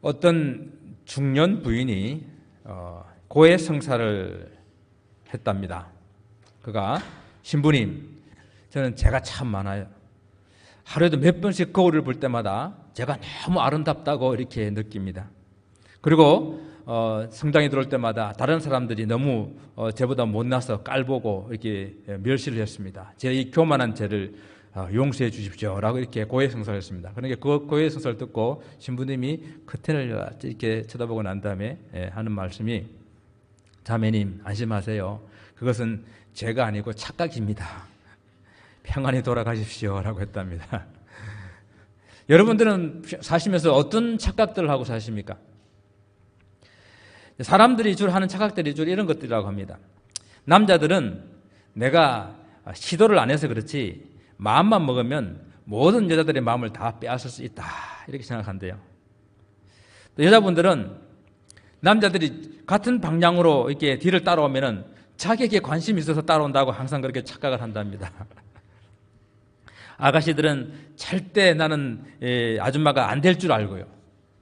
어떤 중년 부인이 고해 성사를 했답니다. 그가 신부님, 저는 죄가 참 많아요. 하루에도 몇 번씩 거울을 볼 때마다 제가 너무 아름답다고 이렇게 느낍니다. 그리고 성당에 들어올 때마다 다른 사람들이 너무 저보다 못나서 깔보고 이렇게 멸시를 했습니다. 제 이 교만한 죄를 용서해 주십시오라고 이렇게 고해성사를 했습니다. 그러니까 그 고해성사를 듣고 신부님이 커튼을 이렇게 쳐다보고 난 다음에 하는 말씀이, 자매님 안심하세요. 그것은 죄가 아니고 착각입니다. 평안히 돌아가십시오라고 했답니다. 여러분들은 사시면서 어떤 착각들을 하고 사십니까? 사람들이 주로 하는 착각들이 주로 이런 것들이라고 합니다. 남자들은 내가 시도를 안 해서 그렇지 마음만 먹으면 모든 여자들의 마음을 다 빼앗을 수 있다, 이렇게 생각한대요. 또 여자분들은 남자들이 같은 방향으로 이렇게 뒤를 따라오면은 자기에게 관심이 있어서 따라온다고 항상 그렇게 착각을 한답니다. 아가씨들은 절대 나는 아줌마가 안 될 줄 알고요.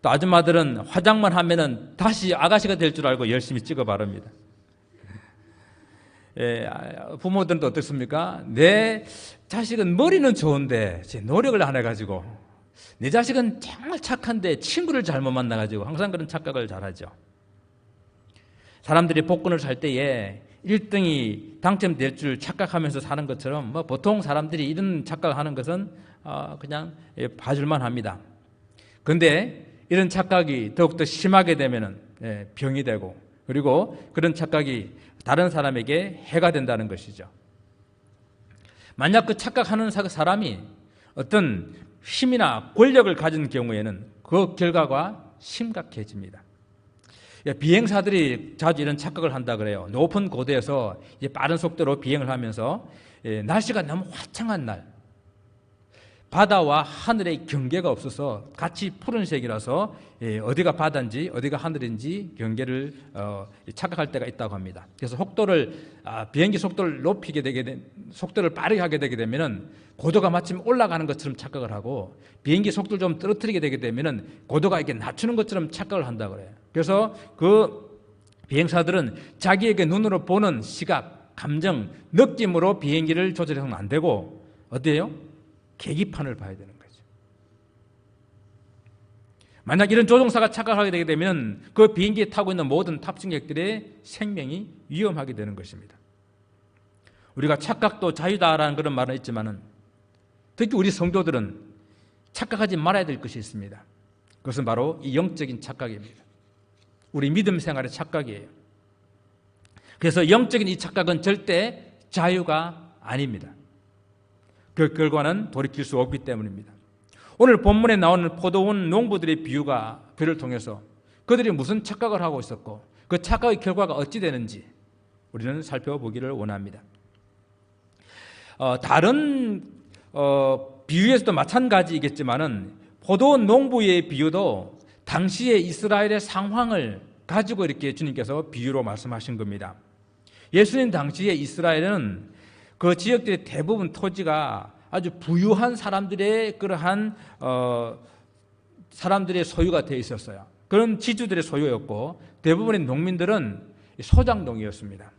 또 아줌마들은 화장만 하면은 다시 아가씨가 될 줄 알고 열심히 찍어 바릅니다. 부모들은 또 어떻습니까? 내 자식은 머리는 좋은데 노력을 안 해가지고, 내 자식은 정말 착한데 친구를 잘못 만나가지고 항상 그런 착각을 잘하죠. 사람들이 복권을 살 때에 1등이 당첨될 줄 착각하면서 사는 것처럼 보통 사람들이 이런 착각을 하는 것은 그냥 봐줄만 합니다. 그런데 이런 착각이 더욱더 심하게 되면 병이 되고, 그리고 그런 착각이 다른 사람에게 해가 된다는 것이죠. 만약 그 착각하는 사람이 어떤 힘이나 권력을 가진 경우에는 그 결과가 심각해집니다. 비행사들이 자주 이런 착각을 한다 그래요. 높은 고도에서 빠른 속도로 비행을 하면서 날씨가 너무 화창한 날, 바다와 하늘의 경계가 없어서 같이 푸른색이라서 어디가 바다인지 어디가 하늘인지 경계를 착각할 때가 있다고 합니다. 그래서 비행기 속도를 속도를 빠르게 하게 되게 되면은 고도가 마침 올라가는 것처럼 착각을 하고, 비행기 속도를 좀 떨어뜨리게 되게 되면은 고도가 이렇게 낮추는 것처럼 착각을 한다 그래요. 그래서 그 비행사들은 자기에게 눈으로 보는 시각, 감정, 느낌으로 비행기를 조절해서는 안 되고 어때요? 계기판을 봐야 되는 거죠. 만약 이런 조종사가 착각하게 되게 되면 그 비행기에 타고 있는 모든 탑승객들의 생명이 위험하게 되는 것입니다. 우리가 착각도 자유다라는 그런 말은 있지만은 특히 우리 성도들은 착각하지 말아야 될 것이 있습니다. 그것은 바로 이 영적인 착각입니다. 우리 믿음 생활의 착각이에요. 그래서 영적인 이 착각은 절대 자유가 아닙니다. 그 결과는 돌이킬 수 없기 때문입니다. 오늘 본문에 나오는 포도원 농부들의 비유를 통해서 그들이 무슨 착각을 하고 있었고 그 착각의 결과가 어찌 되는지 우리는 살펴보기를 원합니다. 다른 비유에서도 마찬가지이겠지만은 포도원 농부의 비유도 당시의 이스라엘의 상황을 가지고 이렇게 주님께서 비유로 말씀하신 겁니다. 예수님 당시에 이스라엘은 그 지역들의 대부분 토지가 아주 부유한 사람들의 그러한 사람들의 소유가 되어 있었어요. 그런 지주들의 소유였고 대부분의 농민들은 소작농이었습니다.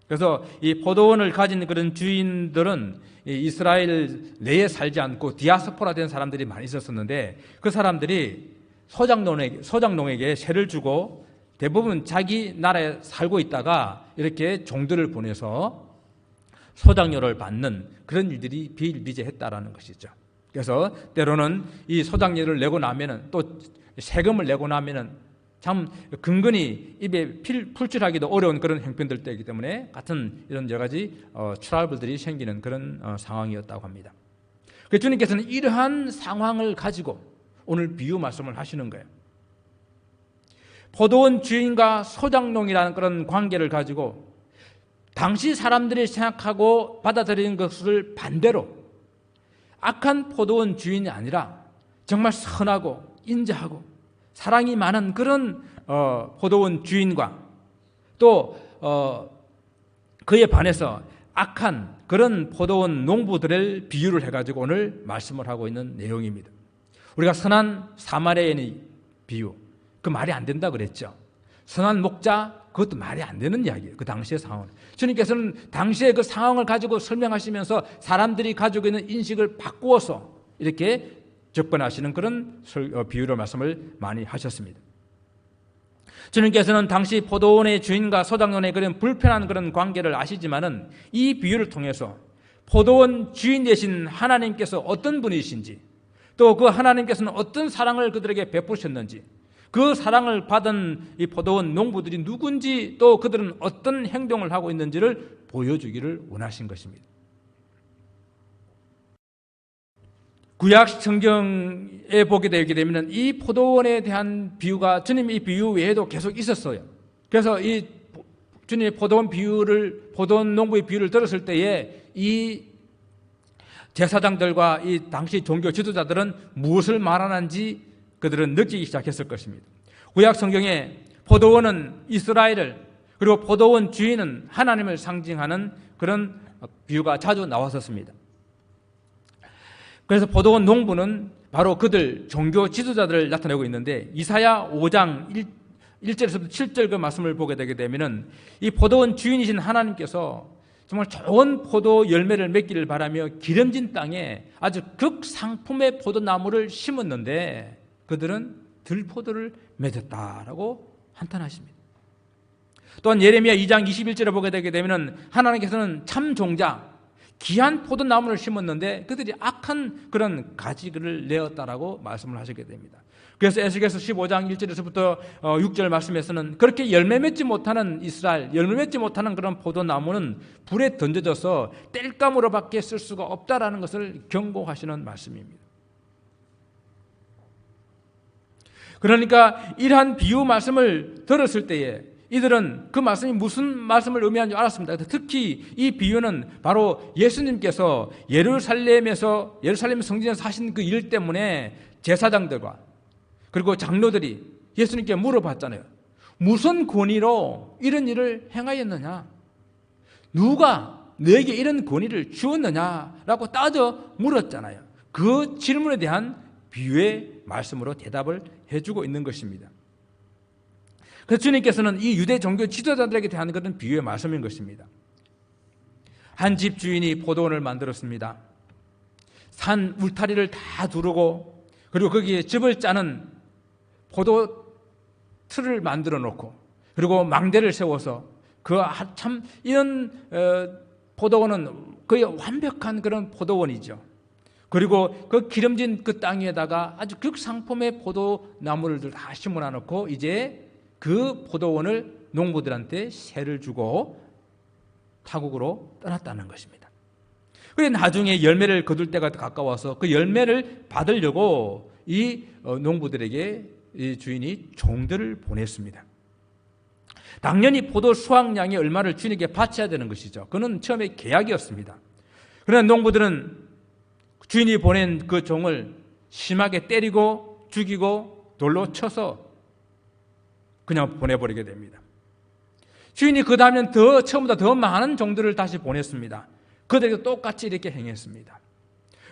그래서 이 포도원을 가진 그런 주인들은 이스라엘 내에 살지 않고 디아스포라 된 사람들이 많이 있었는데 그 사람들이 소작농에게 세를 주고 대부분 자기 나라에 살고 있다가 이렇게 종들을 보내서 소작료를 받는 그런 일들이 비일비재했다라는 것이죠. 그래서 때로는 이 소작료를 내고 나면은 또 세금을 내고 나면은 참 근근히 입에 풀칠하기도 어려운 그런 형편들 때이기 때문에 같은 이런 여러 가지 트러블들이 생기는 그런 상황이었다고 합니다. 그래서 주님께서는 이러한 상황을 가지고 오늘 비유 말씀을 하시는 거예요. 포도원 주인과 소작농이라는 그런 관계를 가지고 당시 사람들이 생각하고 받아들이는 것을 반대로 악한 포도원 주인이 아니라 정말 선하고 인자하고 사랑이 많은 그런 포도원 주인과 또 그에 반해서 악한 그런 포도원 농부들을 비유를 해가지고 오늘 말씀을 하고 있는 내용입니다. 우리가 선한 사마리아인의 비유, 그 말이 안 된다 그랬죠. 선한 목자, 그것도 말이 안 되는 이야기예요. 그 당시의 상황은. 주님께서는 당시의 그 상황을 가지고 설명하시면서 사람들이 가지고 있는 인식을 바꾸어서 이렇게 접근하시는 그런 비유로 말씀을 많이 하셨습니다. 주님께서는 당시 포도원의 주인과 소작농의 그런 불편한 그런 관계를 아시지만은 이 비유를 통해서 포도원 주인 되신 하나님께서 어떤 분이신지, 또 그 하나님께서는 어떤 사랑을 그들에게 베푸셨는지, 그 사랑을 받은 이 포도원 농부들이 누군지, 또 그들은 어떤 행동을 하고 있는지를 보여주기를 원하신 것입니다. 구약 성경에 보게 되게 되면 이 포도원에 대한 비유가 주님의 이 비유 외에도 계속 있었어요. 그래서 이 주님의 포도원 농부의 비유를 들었을 때에 이 제사장들과 이 당시 종교 지도자들은 무엇을 말하는지 그들은 느끼기 시작했을 것입니다. 구약 성경에 포도원은 이스라엘을, 그리고 포도원 주인은 하나님을 상징하는 그런 비유가 자주 나왔었습니다. 그래서 포도원 농부는 바로 그들 종교 지도자들을 나타내고 있는데, 이사야 5장 1절에서부터 7절 그 말씀을 보게 되게 되면은 이 포도원 주인이신 하나님께서 정말 좋은 포도 열매를 맺기를 바라며 기름진 땅에 아주 극상품의 포도나무를 심었는데 그들은 들포도를 맺었다라고 한탄하십니다. 또한 예레미야 2장 21절에 보게 되게 되면은 하나님께서는 참 종자, 귀한 포도나무를 심었는데 그들이 악한 그런 가지를 내었다라고 말씀을 하시게 됩니다. 그래서 에스겔서 15장 1절에서부터 6절 말씀에서는 그렇게 열매 맺지 못하는 이스라엘, 열매 맺지 못하는 그런 포도나무는 불에 던져져서 땔감으로밖에 쓸 수가 없다라는 것을 경고하시는 말씀입니다. 그러니까 이러한 비유 말씀을 들었을 때에 이들은 그 말씀이 무슨 말씀을 의미하는지 알았습니다. 특히 이 비유는 바로 예수님께서 예루살렘 성전에서 하신 그 일 때문에 제사장들과 그리고 장로들이 예수님께 물어봤잖아요. 무슨 권위로 이런 일을 행하였느냐? 누가 너에게 이런 권위를 주었느냐라고 따져 물었잖아요. 그 질문에 대한 비유의 말씀으로 대답을 해주고 있는 것입니다. 그래서 주님께서는 이 유대 종교 지도자들에게 대한 그런 비유의 말씀인 것입니다. 한 집 주인이 포도원을 만들었습니다. 산 울타리를 다 두르고 그리고 거기에 즙을 짜는 포도 틀을 만들어 놓고 그리고 망대를 세워서 참 이런 포도원은 거의 완벽한 그런 포도원이죠. 그리고 그 기름진 그 땅에다가 아주 극상품의 포도나무를 다 심어 놓고 이제 그 포도원을 농부들한테 세를 주고 타국으로 떠났다는 것입니다. 그래서 나중에 열매를 거둘 때가 가까워서 그 열매를 받으려고 이 농부들에게 이 주인이 종들을 보냈습니다. 당연히 포도 수확량의 얼마를 주인에게 바쳐야 되는 것이죠. 그는 처음에 계약이었습니다. 그러나 농부들은 주인이 보낸 그 종을 심하게 때리고 죽이고 돌로 쳐서 그냥 보내버리게 됩니다. 주인이 그 다음엔 처음보다 더 많은 종들을 다시 보냈습니다. 그들에게 똑같이 이렇게 행했습니다.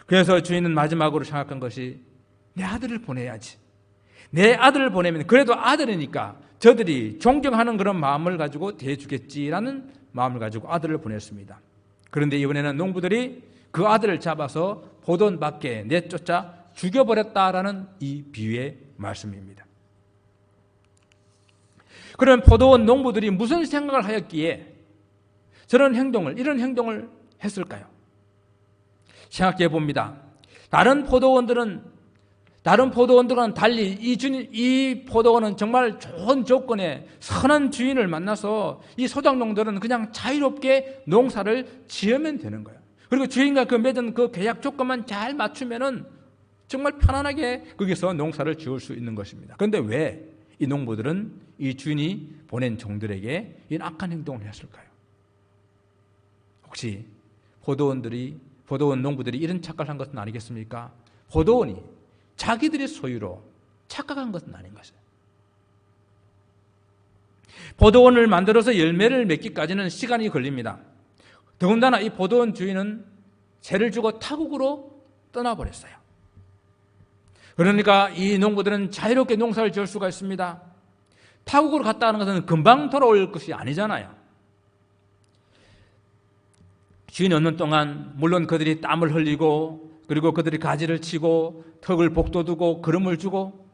그래서 주인은 마지막으로 생각한 것이 내 아들을 보내야지. 내 아들을 보내면 그래도 아들이니까 저들이 존경하는 그런 마음을 가지고 대해주겠지라는 마음을 가지고 아들을 보냈습니다. 그런데 이번에는 농부들이 그 아들을 잡아서 포도원 밖에 내쫓아 죽여버렸다라는 이 비유의 말씀입니다. 그런 포도원 농부들이 무슨 생각을 하였기에 이런 행동을 했을까요? 생각해 봅니다. 다른 포도원들은 달리 이 포도원은 정말 좋은 조건에 선한 주인을 만나서 이 소작농들은 그냥 자유롭게 농사를 지으면 되는 거예요. 그리고 주인과 맺은 그 계약 조건만 잘 맞추면은 정말 편안하게 거기서 농사를 지을 수 있는 것입니다. 그런데 왜 이 농부들은 이 주인이 보낸 종들에게 이 악한 행동을 했을까요? 혹시 포도원 농부들이 이런 착각을 한 것은 아니겠습니까? 포도원이 자기들의 소유로 착각한 것은 아닌 것이에요. 포도원을 만들어서 열매를 맺기까지는 시간이 걸립니다. 더군다나 이 포도원 주인은 세를 주고 타국으로 떠나버렸어요. 그러니까 이 농부들은 자유롭게 농사를 지을 수가 있습니다. 타국으로 갔다 하는 것은 금방 돌아올 것이 아니잖아요. 쉰 년 동안 물론 그들이 땀을 흘리고 그리고 그들이 가지를 치고 턱을 복돋우고 걸음을 주고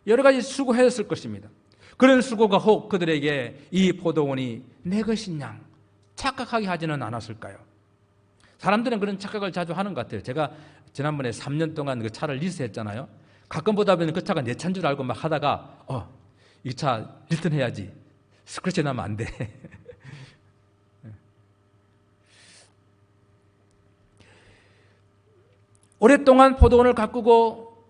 여러 가지 수고했을 것입니다. 그런 수고가 혹 그들에게 이 포도원이 내 것이냐 착각하게 하지는 않았을까요? 사람들은 그런 착각을 자주 하는 것 같아요. 제가 지난번에 3년 동안 그 차를 리스했잖아요. 가끔 보다 보면 그 차가 내 차인 줄 알고 막 하다가 이 차 리턴해야지. 스크래치 나면 안 돼. 오랫동안 포도원을 가꾸고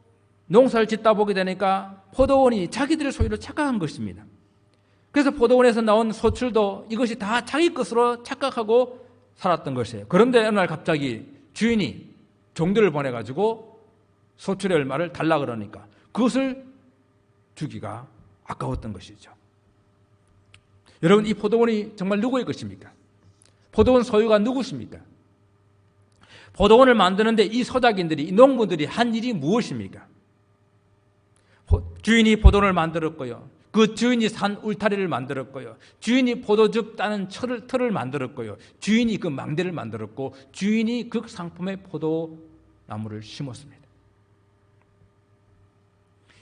농사를 짓다 보게 되니까 포도원이 자기들의 소유로 착각한 것입니다. 그래서 포도원에서 나온 소출도 이것이 다 자기 것으로 착각하고 살았던 것이에요. 그런데 어느 날 갑자기 주인이 종들을 보내가지고 소출의 얼마를 달라 그러니까 그것을 주기가 아까웠던 것이죠. 여러분, 이 포도원이 정말 누구의 것입니까? 포도원 소유가 누구십니까? 포도원을 만드는데 이 소작인들이, 이 농부들이 한 일이 무엇입니까? 주인이 포도원을 만들었고요. 그 주인이 산 울타리를 만들었고요. 주인이 포도즙 따는 틀을 만들었고요. 주인이 그 망대를 만들었고 주인이 그 상품의 포도나무를 심었습니다.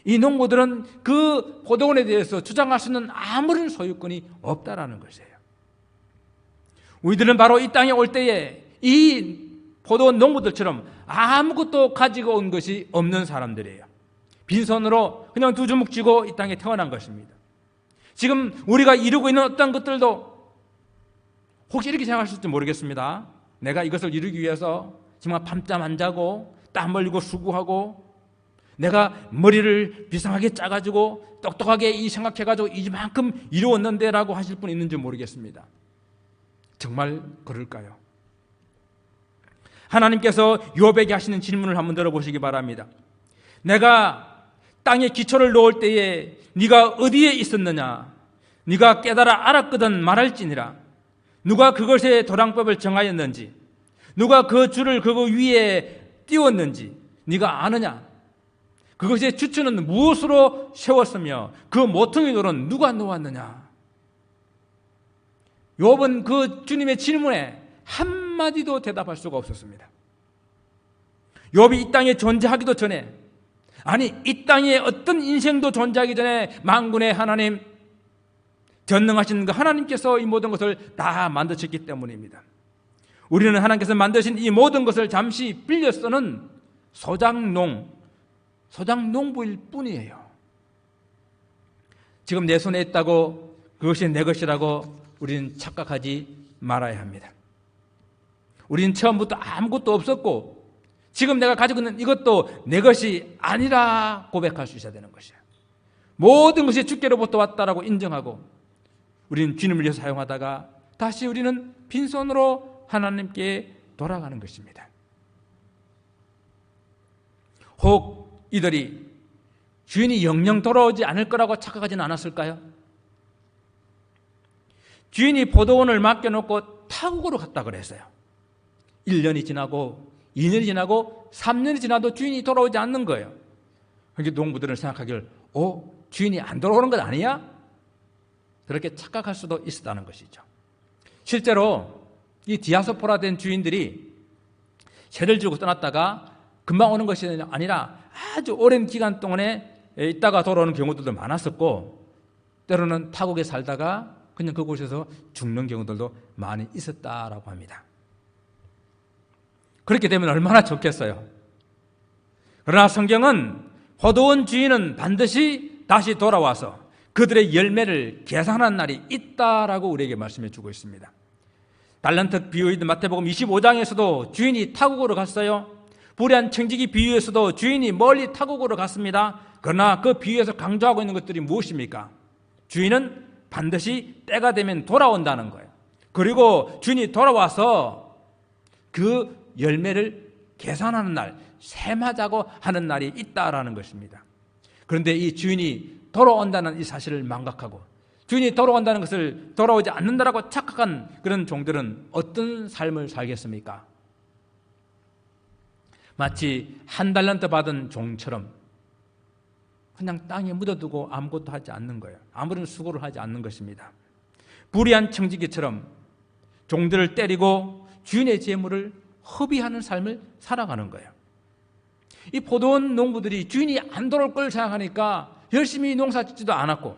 이 농부들은 그 포도원에 대해서 주장할 수 있는 아무런 소유권이 없다라는 것이에요. 우리들은 바로 이 땅에 올 때에 이 포도원 농부들처럼 아무것도 가지고 온 것이 없는 사람들이에요. 빈손으로 그냥 두 주먹 쥐고 이 땅에 태어난 것입니다. 지금 우리가 이루고 있는 어떤 것들도 혹시 이렇게 생각하실지 모르겠습니다. 내가 이것을 이루기 위해서 정말 밤잠 안 자고 땀 흘리고 수고하고 내가 머리를 비상하게 짜가지고 똑똑하게 이 생각해가지고 이만큼 이루었는데 라고 하실 분 있는지 모르겠습니다. 정말 그럴까요? 하나님께서 욥에게 하시는 질문을 한번 들어보시기 바랍니다. 내가 땅에 기초를 놓을 때에 네가 어디에 있었느냐? 네가 깨달아 알았거든 말할지니라. 누가 그것의 도량법을 정하였는지, 누가 그 줄을 그 위에 띄웠는지 네가 아느냐? 그것의 주추는 무엇으로 세웠으며 그 모퉁이 돌은 누가 놓았느냐? 욥은 그 주님의 질문에 한마디도 대답할 수가 없었습니다. 욥이 이 땅에 존재하기도 전에, 아니 이 땅에 어떤 인생도 존재하기 전에 만군의 하나님, 전능하신 그 하나님께서 이 모든 것을 다 만드셨기 때문입니다. 우리는 하나님께서 만드신 이 모든 것을 잠시 빌려 쓰는 소작농부일 뿐이에요. 지금 내 손에 있다고 그것이 내 것이라고 우리는 착각하지 말아야 합니다. 우리는 처음부터 아무것도 없었고 지금 내가 가지고 있는 이것도 내 것이 아니라 고백할 수 있어야 되는 것이에요. 모든 것이 주께로부터 왔다라고 인정하고 우리는 주님을 위해서 사용하다가 다시 우리는 빈손으로 하나님께 돌아가는 것입니다. 혹 이들이 주인이 영영 돌아오지 않을 거라고 착각하지는 않았을까요? 주인이 포도원을 맡겨놓고 타국으로 갔다 그랬어요. 1년이 지나고 2년이 지나고 3년이 지나도 주인이 돌아오지 않는 거예요. 그러니까 농부들은 생각하기를 주인이 안 돌아오는 것 아니야? 그렇게 착각할 수도 있었다는 것이죠. 실제로 이 디아스포라 된 주인들이 세를 지고 떠났다가 금방 오는 것이 아니라 아주 오랜 기간 동안에 있다가 돌아오는 경우들도 많았었고 때로는 타국에 살다가 그냥 그곳에서 죽는 경우들도 많이 있었다라고 합니다. 그렇게 되면 얼마나 좋겠어요. 그러나 성경은 포도원 주인은 반드시 다시 돌아와서 그들의 열매를 계산하는 날이 있다라고 우리에게 말씀해 주고 있습니다. 달란트 비유이든 마태복음 25장에서도 주인이 타국으로 갔어요. 불의한 청지기 비유에서도 주인이 멀리 타국으로 갔습니다. 그러나 그 비유에서 강조하고 있는 것들이 무엇입니까? 주인은 반드시 때가 되면 돌아온다는 거예요. 그리고 주인이 돌아와서 그 열매를 계산하는 날, 셈하자고 하는 날이 있다라는 것입니다. 그런데 이 주인이 돌아온다는 이 사실을 망각하고 주인이 돌아온다는 것을 돌아오지 않는다라고 착각한 그런 종들은 어떤 삶을 살겠습니까? 마치 한 달란트 받은 종처럼 그냥 땅에 묻어두고 아무것도 하지 않는 거예요. 아무런 수고를 하지 않는 것입니다. 불의한 청지기처럼 종들을 때리고 주인의 재물을 허비하는 삶을 살아가는 거예요. 이 포도원 농부들이 주인이 안 돌아올 걸 생각하니까 열심히 농사 짓지도 않았고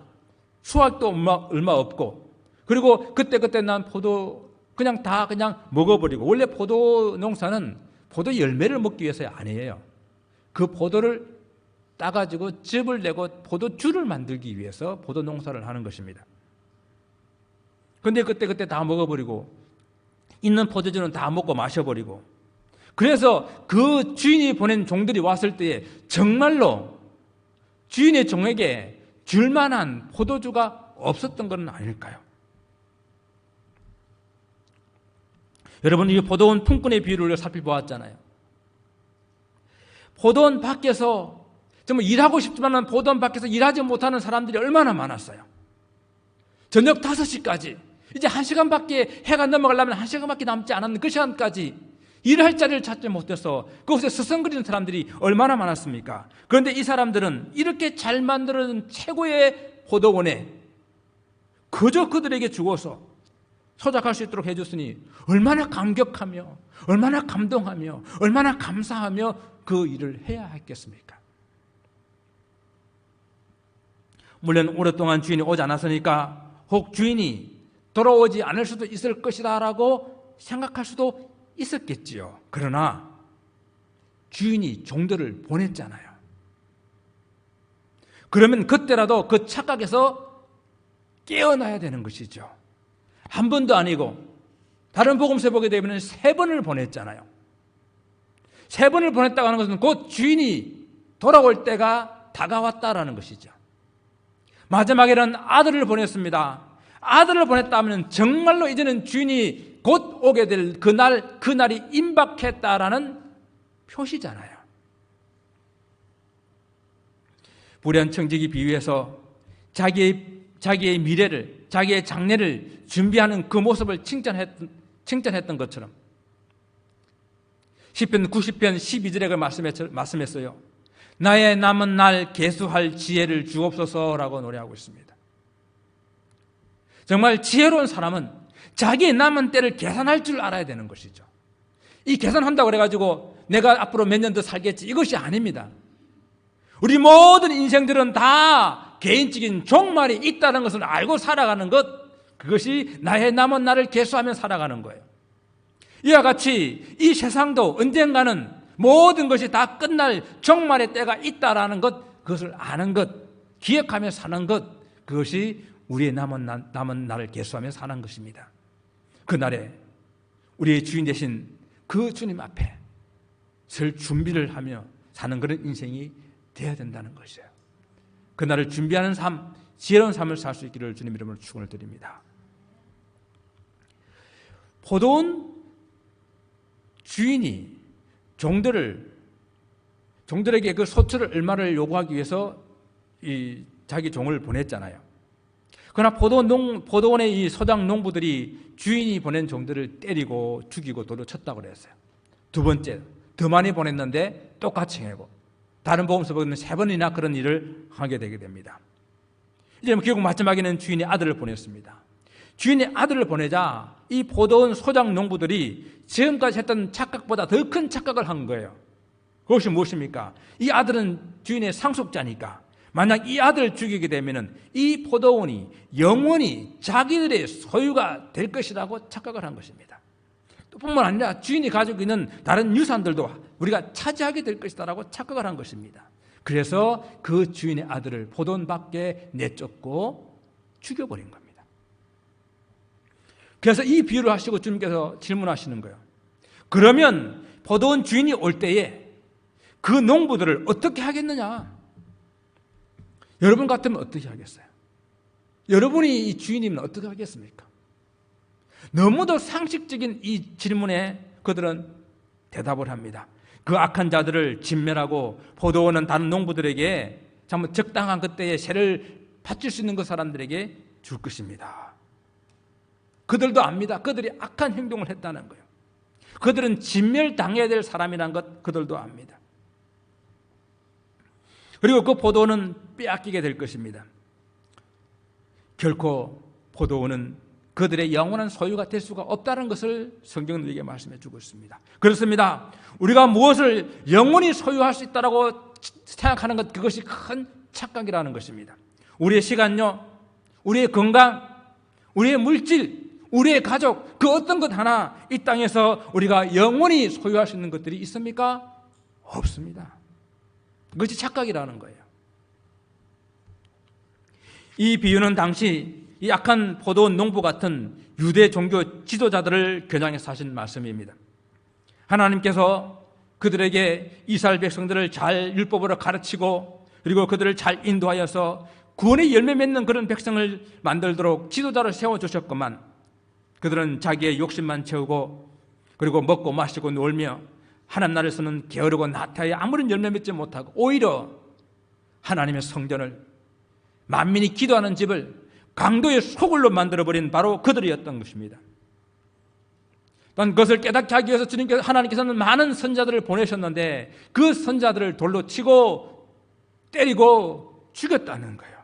수확도 얼마 없고, 그리고 그때 난 포도 그냥 다 먹어버리고, 원래 포도 농사는 포도 열매를 먹기 위해서 아니에요. 그 포도를 따가지고 즙을 내고 포도주를 만들기 위해서 포도 농사를 하는 것입니다. 근데 그때 다 먹어버리고, 있는 포도주는 다 먹고 마셔버리고, 그래서 그 주인이 보낸 종들이 왔을 때에 정말로 주인의 종에게 줄만한 포도주가 없었던 건 아닐까요? 여러분, 이 포도원 품꾼의 비유를 살펴보았잖아요. 포도원 밖에서 정말 일하고 싶지만 포도원 밖에서 일하지 못하는 사람들이 얼마나 많았어요. 저녁 5시까지, 이제 1시간밖에, 해가 넘어가려면 1시간밖에 남지 않았는 그 시간까지 일할 자리를 찾지 못해서 그곳에 서성거리는 사람들이 얼마나 많았습니까? 그런데 이 사람들은 이렇게 잘 만들어진 최고의 포도원에 그저 그들에게 주어서 소작할 수 있도록 해줬으니 얼마나 감격하며, 얼마나 감동하며, 얼마나 감사하며 그 일을 해야 했겠습니까? 물론 오랫동안 주인이 오지 않았으니까 혹 주인이 돌아오지 않을 수도 있을 것이다 라고 생각할 수도 있었겠지요. 그러나 주인이 종들을 보냈잖아요. 그러면 그때라도 그 착각에서 깨어나야 되는 것이죠. 한 번도 아니고 다른 복음서 보게 되면 3번을 보냈잖아요. 3번을 보냈다고 하는 것은 곧 주인이 돌아올 때가 다가왔다라는 것이죠. 마지막에는 아들을 보냈습니다. 아들을 보냈다면 정말로 이제는 주인이 곧 오게 될 그날이 임박했다라는 표시잖아요. 불의한 청지기 비유에서 자기의 미래를, 자기의 장래를 준비하는 그 모습을 칭찬했던 것처럼 시편 90편 12절에 말씀했어요. 나의 남은 날 계수할 지혜를 주옵소서라고 노래하고 있습니다. 정말 지혜로운 사람은 자기의 남은 때를 계산할 줄 알아야 되는 것이죠. 이 계산한다고 그래가지고 내가 앞으로 몇 년 더 살겠지, 이것이 아닙니다. 우리 모든 인생들은 다 개인적인 종말이 있다는 것을 알고 살아가는 것, 그것이 나의 남은 날을 계수하며 살아가는 거예요. 이와 같이 이 세상도 언젠가는 모든 것이 다 끝날 종말의 때가 있다라는 것, 그것을 아는 것, 기억하며 사는 것, 그것이 우리의 남은 날을 계수하며 사는 것입니다. 그날에 우리의 주인 되신 그 주님 앞에 설 준비를 하며 사는 그런 인생이 되어야 된다는 것이에요. 그날을 준비하는 삶, 지혜로운 삶을 살 수 있기를 주님 이름으로 축원을 드립니다. 포도원 주인이 종들에게 그 소출을 얼마를 요구하기 위해서 자기 종을 보냈잖아요. 그러나 포도원의 이 소작 농부들이 주인이 보낸 종들을 때리고 죽이고 도로 쳤다고 그랬어요. 2번째, 더 많이 보냈는데 똑같이 행하고, 다른 복음서 보면 3번이나 그런 일을 하게 되게 됩니다. 이제 결국 마지막에는 주인이 아들을 보냈습니다. 주인이 아들을 보내자 이 포도원 소작 농부들이 지금까지 했던 착각보다 더 큰 착각을 한 거예요. 그것이 무엇입니까? 이 아들은 주인의 상속자니까 만약 이 아들을 죽이게 되면 이 포도원이 영원히 자기들의 소유가 될 것이라고 착각을 한 것입니다. 또 뿐만 아니라 주인이 가지고 있는 다른 유산들도 우리가 차지하게 될 것이다라고 착각을 한 것입니다. 그래서 그 주인의 아들을 포도원 밖에 내쫓고 죽여버린 겁니다. 그래서 이 비유를 하시고 주님께서 질문하시는 거예요. 그러면 포도원 주인이 올 때에 그 농부들을 어떻게 하겠느냐? 여러분 같으면 어떻게 하겠어요? 여러분이 이 주인이면 어떻게 하겠습니까? 너무도 상식적인 이 질문에 그들은 대답을 합니다. 그 악한 자들을 진멸하고 포도원은 다른 농부들에게 참 적당한 그때의 세를 바칠 수 있는 그 사람들에게 줄 것입니다. 그들도 압니다. 그들이 악한 행동을 했다는 거예요. 그들은 진멸당해야 될 사람이라는 것 그들도 압니다. 그리고 그 포도원은 빼앗기게 될 것입니다. 결코 포도원은 그들의 영원한 소유가 될 수가 없다는 것을 성경은 우리에게 말씀해 주고 있습니다. 그렇습니다. 우리가 무엇을 영원히 소유할 수 있다고 생각하는 것, 그것이 큰 착각이라는 것입니다. 우리의 시간요, 우리의 건강, 우리의 물질, 우리의 가족, 그 어떤 것 하나 이 땅에서 우리가 영원히 소유할 수 있는 것들이 있습니까? 없습니다. 그것이 착각이라는 거예요. 이 비유는 당시 이 악한 포도원 농부 같은 유대 종교 지도자들을 겨냥해서 하신 말씀입니다. 하나님께서 그들에게 이스라엘 백성들을 잘 율법으로 가르치고 그리고 그들을 잘 인도하여서 구원의 열매 맺는 그런 백성을 만들도록 지도자를 세워주셨건만 그들은 자기의 욕심만 채우고 그리고 먹고 마시고 놀며 하나님 나라에서는 게으르고 나태하여 아무런 열매 맺지 못하고 오히려 하나님의 성전을 만민이 기도하는 집을 강도의 소굴로 만들어버린 바로 그들이었던 것입니다. 또한 그것을 깨닫게 하기 위해서 하나님께서는 많은 선자들을 보내셨는데 그 선자들을 돌로 치고 때리고 죽였다는 거예요.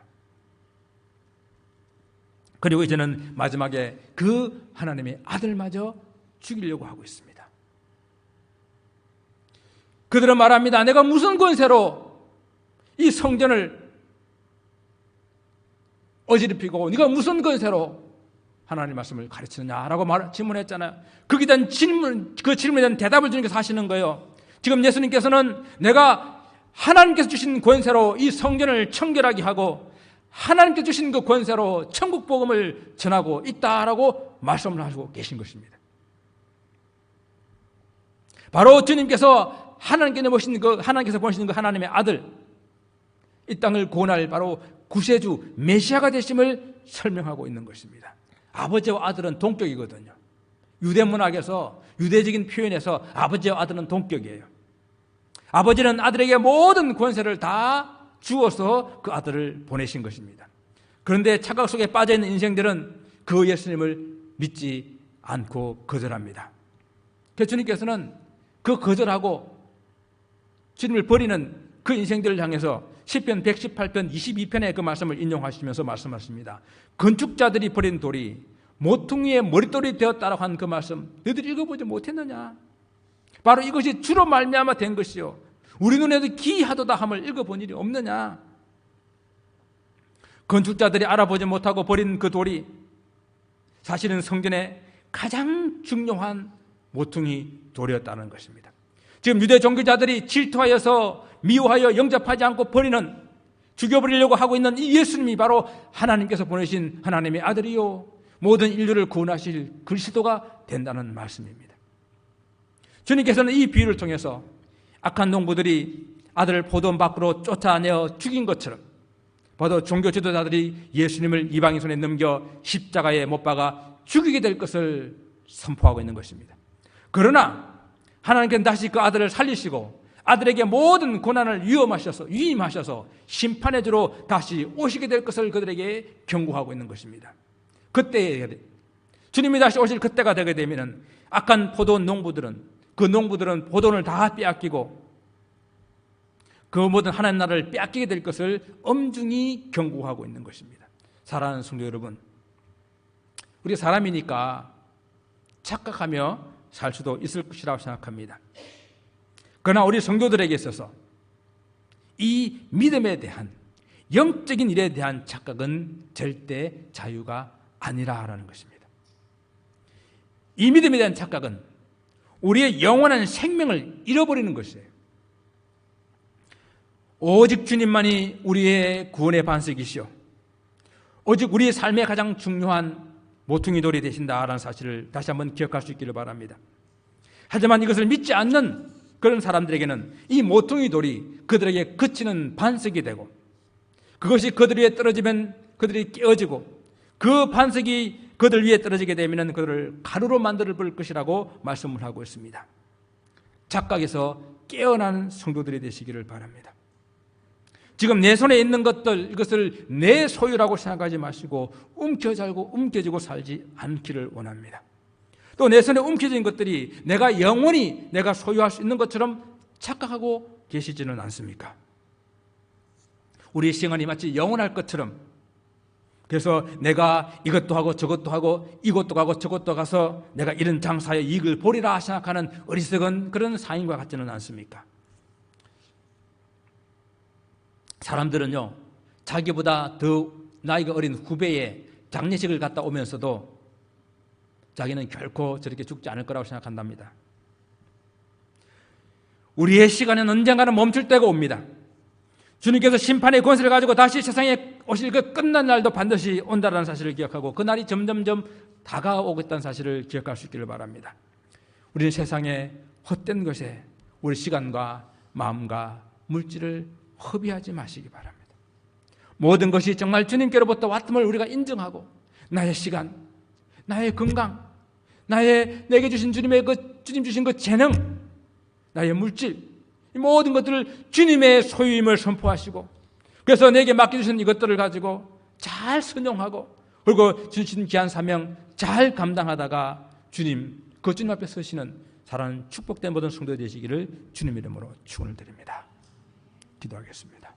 그리고 이제는 마지막에 그 하나님의 아들마저 죽이려고 하고 있습니다. 그들은 말합니다. 내가 무슨 권세로 이 성전을 어지럽히고 네가 무슨 권세로 하나님 말씀을 가르치느냐라고 질문했잖아요. 거기에 대한 그 질문에 대한 대답을 주님께서 하시는 거예요. 지금 예수님께서는 내가 하나님께서 주신 권세로 이 성전을 청결하게 하고 하나님께서 주신 그 권세로 천국 복음을 전하고 있다라고 말씀을 하시고 계신 것입니다. 바로 주님께서 하나님께서 보내신 그 하나님의 아들, 이 땅을 구원할 바로 구세주 메시아가 되심을 설명하고 있는 것입니다. 아버지와 아들은 동격이거든요. 유대 문학에서 유대적인 표현에서 아버지와 아들은 동격이에요. 아버지는 아들에게 모든 권세를 다 주어서 그 아들을 보내신 것입니다. 그런데 착각 속에 빠져있는 인생들은 그 예수님을 믿지 않고 거절합니다. 그래서 주님께서는 그 거절하고 주님을 버리는 그 인생들을 향해서 시편 118편 22편의 그 말씀을 인용하시면서 말씀하십니다. 건축자들이 버린 돌이 모퉁이의 머릿돌이 되었다라고 한 그 말씀 너희들이 읽어보지 못했느냐? 바로 이것이 주로 말미암아 된 것이요 우리 눈에도 기이하도다 함을 읽어본 일이 없느냐? 건축자들이 알아보지 못하고 버린 그 돌이 사실은 성전의 가장 중요한 모퉁이 돌이었다는 것입니다. 지금 유대 종교자들이 질투하여서 미워하여 영접하지 않고 버리는, 죽여버리려고 하고 있는 이 예수님이 바로 하나님께서 보내신 하나님의 아들이요 모든 인류를 구원하실 그리스도가 된다는 말씀입니다. 주님께서는 이 비유를 통해서 악한 농부들이 아들을 포도원 밖으로 쫓아내어 죽인 것처럼 바로 종교 지도자들이 예수님을 이방인 손에 넘겨 십자가에 못 박아 죽이게 될 것을 선포하고 있는 것입니다. 그러나 하나님께서는 다시 그 아들을 살리시고 아들에게 모든 고난을 위임하셔서 심판의 주로 다시 오시게 될 것을 그들에게 경고하고 있는 것입니다. 그때 주님이 다시 오실 그때가 되게 되면 악한 포도원 농부들은 포도원을 다 빼앗기고 그 모든 하나님 나라를 빼앗기게 될 것을 엄중히 경고하고 있는 것입니다. 사랑하는 성도 여러분, 우리 사람이니까 착각하며 살 수도 있을 것이라고 생각합니다. 그러나 우리 성도들에게 있어서 이 믿음에 대한 영적인 일에 대한 착각은 절대 자유가 아니라라는 것입니다. 이 믿음에 대한 착각은 우리의 영원한 생명을 잃어버리는 것이에요. 오직 주님만이 우리의 구원의 반석이시오, 오직 우리의 삶의 가장 중요한 모퉁이 돌이 되신다라는 사실을 다시 한번 기억할 수 있기를 바랍니다. 하지만 이것을 믿지 않는 그런 사람들에게는 이 모퉁이 돌이 그들에게 그치는 반석이 되고 그것이 그들 위에 떨어지면 그들이 깨어지고 그 반석이 그들 위에 떨어지게 되면 그들을 가루로 만들 것이라고 말씀을 하고 있습니다. 착각에서 깨어나는 성도들이 되시기를 바랍니다. 지금 내 손에 있는 것들, 이것을 내 소유라고 생각하지 마시고 움켜쥐고 살지 않기를 원합니다. 또 내 손에 움켜진 것들이 내가 영원히 내가 소유할 수 있는 것처럼 착각하고 계시지는 않습니까? 우리 시간이 마치 영원할 것처럼, 그래서 내가 이것도 하고 저것도 하고 이것도 가고 저것도 가서 내가 이런 장사의 이익을 보리라 생각하는 어리석은 그런 상인과 같지는 않습니까? 사람들은요, 자기보다 더 나이가 어린 후배의 장례식을 갔다 오면서도 자기는 결코 저렇게 죽지 않을 거라고 생각한답니다. 우리의 시간은 언젠가는 멈출 때가 옵니다. 주님께서 심판의 권세를 가지고 다시 세상에 오실 그 끝난 날도 반드시 온다라는 사실을 기억하고 그 날이 점점점 다가오겠다는 사실을 기억할 수 있기를 바랍니다. 우리는 세상에 헛된 것에 우리 시간과 마음과 물질을 허비하지 마시기 바랍니다. 모든 것이 정말 주님께로부터 왔음을 우리가 인정하고 나의 시간, 나의 건강, 내게 주신 주님 주신 그 재능, 나의 물질, 이 모든 것들을 주님의 소유임을 선포하시고, 그래서 내게 맡겨주신 이것들을 가지고 잘 순종하고, 그리고 주신 귀한 사명 잘 감당하다가 주님 앞에 서시는 사랑하는 축복된 모든 성도 되시기를 주님 이름으로 축원을 드립니다. 기도하겠습니다.